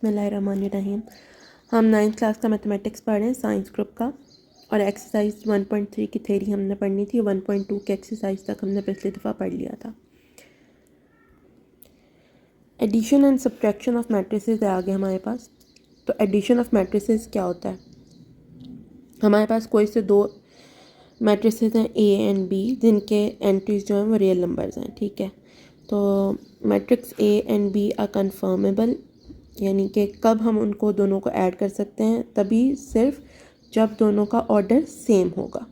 बिस्मिल्लाहिर्रहमानिर्रहीम। हम 9th class का मैथमेटिक्स पढ़ रहे हैं, साइंस ग्रुप का, और एक्सरसाइज 1.3 की थ्योरी हमने पढ़नी थी। 1.2 के एक्सरसाइज तक हमने पिछली दफ़ा पढ़ लिया था। Addition and subtraction of matrices है आगे हमारे पास। तो एडिशन ऑफ मैट्रिसेस क्या होता है? हमारे पास कोई से दो मैट्रिसेस हैं ए एंड बी, जिनके एंट्रीज जो हैं वो रियल नंबर्स हैं। ठीक है, तो matrix A and B are conformable, यानी कि कब हम उनको दोनों को ऐड कर सकते हैं? तभी सिर्फ जब दोनों का ऑर्डर सेम होगा,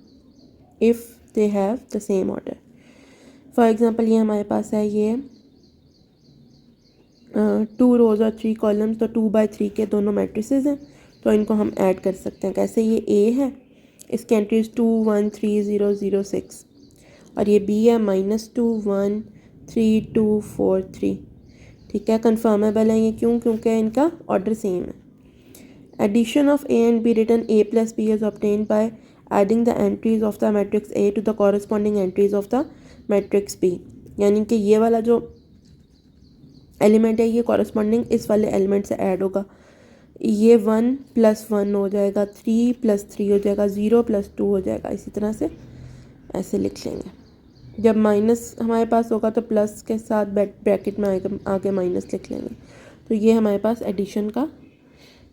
if they have the same order. For example ये हमारे पास है, ये 2 रोज़ और 3 कॉलम्स, तो 2/3 के दोनों मैट्रिसेस हैं, तो इनको हम ऐड कर सकते हैं। कैसे? ये ए है, इसकी एंट्रीज 2 1 3 0 0 6, और ये बी है -2 1 3 2 4 3। ठीक है, कन्फर्मेबल है ये। क्यों? क्योंकि इनका ऑर्डर सेम है। Addition of A and B written a plus b is obtained by adding the entries of the matrix A to the corresponding entries of the matrix B। यानी कि ये वाला जो एलिमेंट है ये कॉरस्पॉन्डिंग इस वाले एलिमेंट से ऐड होगा। ये 1 + 1 हो जाएगा, 3 + 3 हो जाएगा, 0 + 2 हो जाएगा। इसी तरह से ऐसे लिख लेंगे। जब माइनस हमारे पास होगा तो प्लस के साथ ब्रैकेट में आगे माइनस लिख लेंगे। तो ये हमारे पास एडिशन का,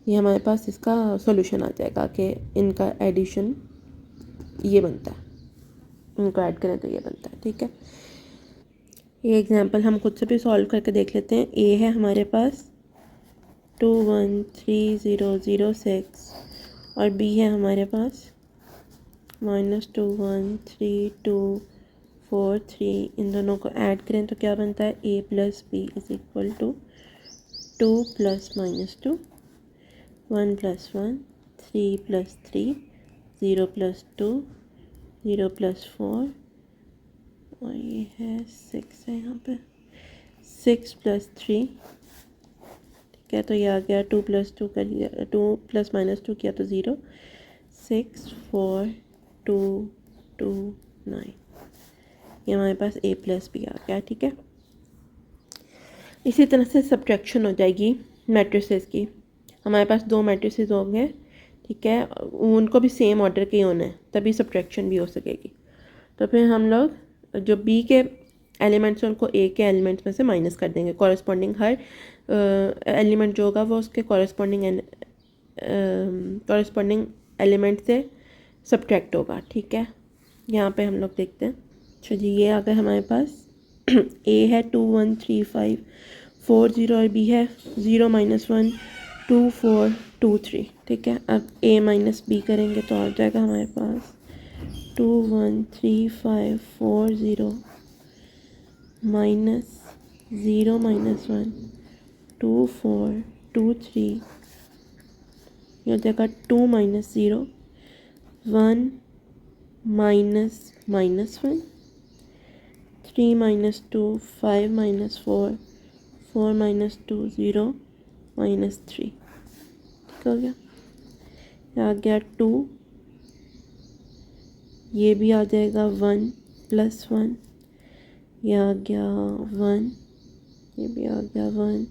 ये हमारे पास इसका सॉल्यूशन आ जाएगा कि इनका एडिशन ये बनता है, इनको ऐड करें तो ये बनता है। ठीक है, ये एग्जांपल हम खुद से भी सॉल्व करके देख लेते हैं। ए है हमारे पास 2 1 3 0 0 6, और बी है हमारे पास -2 1 3 2 4 3। इन दोनों को ऐड करें तो क्या बनता है? a + b = 2 + -2 1 + 1 3 + 3 0 + 2 0 + 4, और ये है 6 है यहाँ पे, 6 + 3। ठीक है, तो ये आ गया 2 + 2 कर दिया, 2 + -2 किया तो 0 6 4 2 2 9। ये हमारे पास a + b आ गया। ठीक है, इसी तरह से सब्ट्रैक्शन हो जाएगी मैट्रिसेस की। हमारे पास दो मैट्रिसेस होंगे, ठीक है, उनको भी सेम ऑर्डर के होना है, तभी सब्ट्रैक्शन भी हो सकेगी। तो फिर हम लोग जो बी के एलिमेंट्स हैं उनको ए के एलिमेंट्स में से माइनस कर देंगे। कॉरस्पॉन्डिंग हर एलिमेंट जो होगा वो उसके कॉरस्पॉन्डिंग एलिमेंट से सब्ट्रैक्ट होगा। ठीक है, यहाँ पे हम लोग देखते हैं। अच्छा जी, ये आ गए हमारे पास। ए है 2 1 3 5 4 0, और बी है 0 -1 2 4 2 3। ठीक है, अब a - b करेंगे तो आ जाएगा हमारे पास 2 1 3 5 4 0 -0 -1 2 4 2 3। ये हो जाएगा 2 - 0 1 -1 3 -2 5 -4 4 -2 0 -3। ठीक हो गया, आ गया 2, ये भी आ जाएगा 1 + 1, ये आ गया 1, ये भी आ गया 1,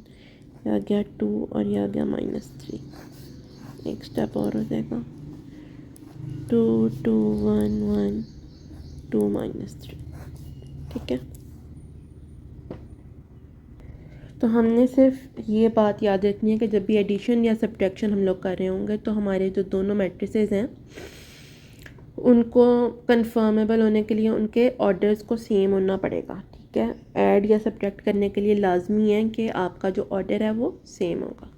ये आ गया 2, और ये आ गया -3। एक स्टेप और हो जाएगा 2 2 1 1 2 -3। ठीक है, तो हमने सिर्फ ये बात याद रखनी है कि जब भी एडिशन या सब्ट्रैक्शन हम लोग कर रहे होंगे तो हमारे जो दोनों मैट्रिसेस हैं उनको कंफर्मेबल होने के लिए उनके ऑर्डर्स को सेम होना पड़ेगा। ठीक है, ऐड या सब्ट्रैक्ट करने के लिए लाजमी है कि आपका जो ऑर्डर है वो सेम होगा।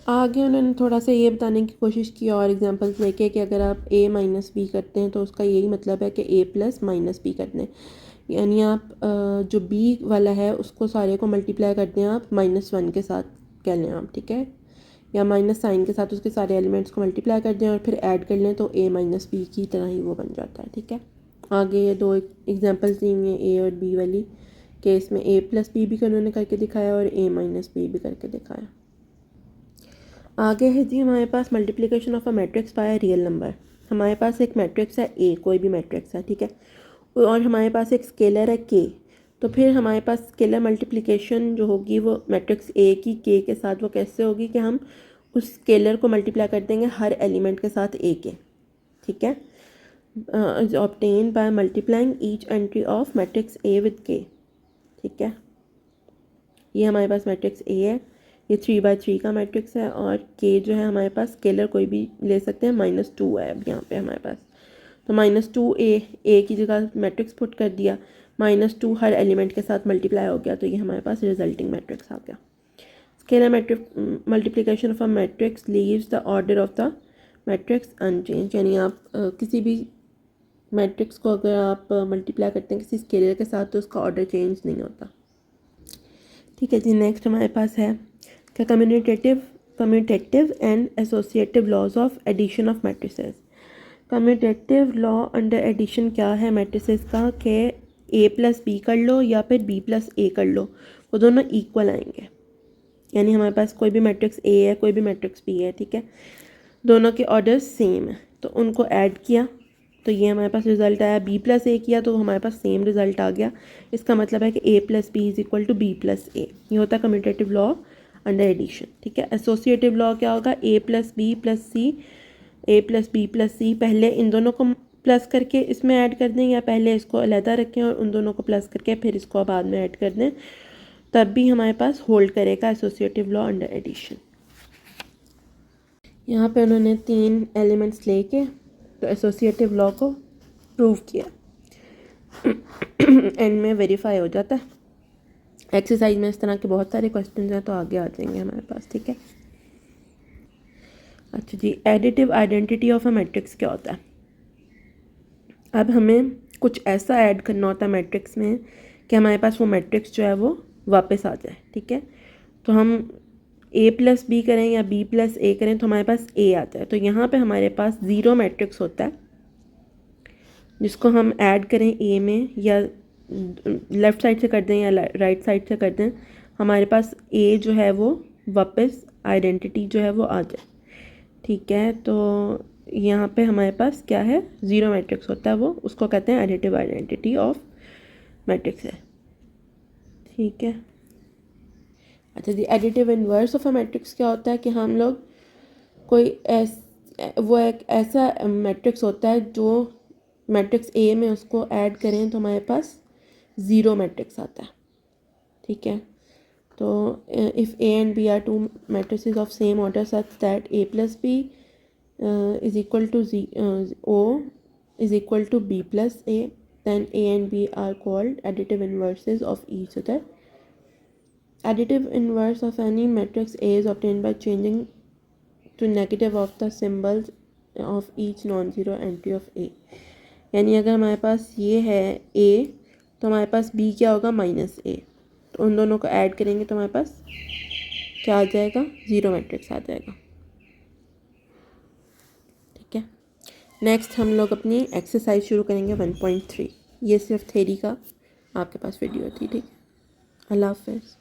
आगे उन्होंने थोड़ा सा ये बताने की कोशिश की और एग्जांपल्स लेके कि अगर आप a - b करते हैं तो उसका यही मतलब है कि a + -b करते हैं। यानी आप जो b वाला है उसको सारे को मल्टीप्लाई करते हैं आप -1 के साथ, कह लें आप। ठीक है, या माइनस साइन के साथ उसके सारे एलिमेंट्स को मल्टीप्लाई कर दें और फिर ऐड कर लें तो a - b की तरह ही वो बन जाता है। ठीक है, आगे ये दो एग्जांपल्स दी हुई हैं a और b वाली, कि इसमें a + b भी उन्होंने करके दिखाया और a - b भी करके दिखाया। आगे है जी हमारे पास multiplication of a matrix by real number. हमारे पास एक मैट्रिक्स है a, कोई भी मैट्रिक्स है। ठीक है, और हमारे पास एक स्केलर है k। तो फिर हमारे पास स्केलर मल्टीप्लिकेशन जो होगी वो मैट्रिक्स ए की के के साथ वो कैसे होगी कि हम उस स्केलर को मल्टीप्लाई कर देंगे हर एलिमेंट के साथ ए के, ठीक है, is obtain by multiplying each entry of matrix A with के, ठीक है। ये हमारे पास मैट्रिक्स ए है, ये 3/3 का मैट्रिक्स है और के जो है हमारे पास स्केलर कोई भी ले सकते हैं, -2 है अब यहाँ पे हमारे पास। तो -2 ए की जगह मैट्रिक्स पुट कर दिया, -2 हर एलिमेंट के साथ मल्टीप्लाई हो गया, तो ये हमारे पास रिजल्टिंग मैट्रिक्स आ गया। Scalar matrix multiplication of a matrix leaves the order of the matrix unchanged, यानी आप किसी भी मैट्रिक्स को अगर आप मल्टीप्लाई करते हैं किसी स्केलर के साथ तो उसका ऑर्डर चेंज नहीं होता, ठीक है जी। नेक्स्ट हमारे पास है क्या, commutative and associative laws of addition of matrices. Commutative law under addition क्या है मैट्रिसेस का, कि a+b कर लो या फिर b+a कर लो, वो दोनों इक्वल आएंगे। यानी हमारे पास कोई भी मैट्रिक्स a है, कोई भी मैट्रिक्स b है, ठीक है, दोनों के ऑर्डर सेम है, तो उनको ऐड किया तो ये हमारे पास रिजल्ट आया, b+a किया तो हमारे पास सेम रिजल्ट आ गया। इसका मतलब है कि a+b is equal to b+a। ये होता है कम्यूटेटिव लॉ अंडर एडिशन, ठीक है। एसोसिएटिव लॉ क्या होगा, a+b+c, a+b+c, पहले इन दोनों को प्लस करके इसमें ऐड कर दें या पहले इसको अलहदा रखें और उन दोनों को प्लस करके फिर इसको बाद में ऐड कर दें, तब भी हमारे पास होल्ड करेगा एसोसिएटिव लॉ अंडर एडिशन। यहाँ पे उन्होंने 3 एलिमेंट्स लेके तो एसोसिएटिव लॉ को प्रूव किया, एंड में वेरीफाई हो जाता है। एक्सरसाइज में इस तरह के बहुत सारे क्वेश्चन हैं तो आगे आ जाएंगे हमारे पास, ठीक है। अच्छा जी, additive identity of a matrix क्या होता है। अब हमें कुछ ऐसा ऐड करना होता है मैट्रिक्स में कि हमारे पास वो मैट्रिक्स जो है वो वापस आ जाए, ठीक है। तो हम a+b करें या b+a करें तो हमारे पास a आता है, तो यहाँ पे हमारे पास 0 मैट्रिक्स होता है जिसको हम ऐड करें a में या लेफ़्ट साइड से कर दें या राइट साइड से कर दें, हमारे पास a जो है वो वापस आइडेंटिटी जो है वो आ जाए, ठीक है। तो यहाँ पे हमारे पास क्या है, 0 मैट्रिक्स होता है, वो उसको कहते हैं एडिटिव आइडेंटिटी ऑफ मैट्रिक्स है, ठीक है। अच्छा जी, additive inverse of a matrix क्या होता है कि हम लोग कोई वो एक ऐसा मैट्रिक्स होता है जो मैट्रिक्स ए में उसको ऐड करें तो हमारे पास 0 मैट्रिक्स आता है, ठीक है। तो if a and b are 2 matrices of same order such that a+b is equal to o is equal to b+a, then a and b are called additive inverses of each other. Additive inverse of any matrix A is obtained by changing to negative of the symbols of each non-zero entry of A. यानी अगर हमारे पास ये है A तो हमारे पास B क्या होगा, -a, तो उन दोनों को ऐड करेंगे तो हमारे पास क्या आ जाएगा, 0 मैट्रिक्स आ जाएगा, ठीक है। नेक्स्ट हम लोग अपनी एक्सरसाइज शुरू करेंगे 1.3। ये सिर्फ थ्योरी का आपके पास वीडियो थी, ठीक है। अल्लाह हाफ़िज़।